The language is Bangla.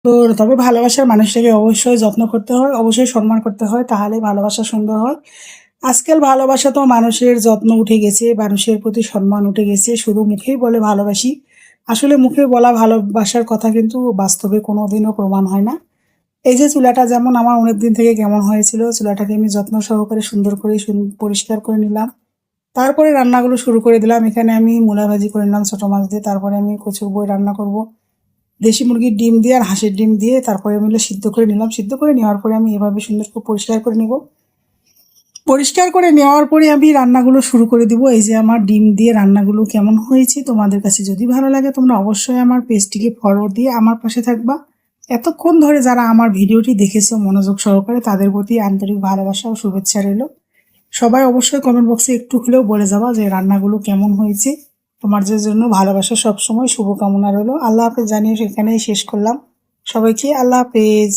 তো তবে ভালোবাসার মানুষটাকে অবশ্যই যত্ন করতে হয়, অবশ্যই সম্মান করতে হয়, তাহলেই ভালোবাসা সুন্দর হয়। আজকাল ভালোবাসা তো মানুষের যত্ন উঠে গেছে, মানুষের প্রতি সম্মান উঠে গেছে। শুধু মুখেই বলে ভালোবাসি। আসলে মুখে বলা ভালোবাসার কথা কিন্তু বাস্তবে কোনোদিনও প্রমাণ হয় না। এই যে চুলাটা যেমন আমার অনেকদিন থেকে কেমন হয়েছিল, চুলাটাকে আমি যত্ন সহকারে সুন্দর করে পরিষ্কার করে নিলাম। তারপরে রান্নাগুলো শুরু করে দিলাম। এখানে আমি মূলা ভাজি করে নিলাম ছোট মাছ দিয়ে। তারপরে আমি কচুর বই রান্না করব। দেশি মুরগির ডিম দিয়ে আর হাঁসের ডিম দিয়ে তারপরে আমি এগুলো সিদ্ধ করে নিলাম। সিদ্ধ করে নেওয়ার পরে আমি এভাবে সুন্দর করে পরিষ্কার করে নেব। পরিষ্কার করে নেওয়ার পরে আমি রান্নাগুলো শুরু করে দিব। এই যে আমার ডিম দিয়ে রান্নাগুলো কেমন হয়েছে, তোমাদের কাছে যদি ভালো লাগে তোমরা অবশ্যই আমার পেজটিকে ফলো দিয়ে আমার পাশে থাকবা। এতক্ষণ ধরে যারা আমার ভিডিওটি দেখেছো মনোযোগ সহকারে, তাদের প্রতি আন্তরিক ভালোবাসা ও শুভেচ্ছা রইল। সবাই অবশ্যই কমেন্ট বক্সে একটু হলেও বলে যাবা যে রান্নাগুলো কেমন হয়েছে। তোমাদের জন্য ভালোবাসা সবসময় শুভকামনা রইল। আল্লাহ হাফেজ জানিয়ে এখানেই শেষ করলাম। সবাইকে আল্লাহ হাফেজ।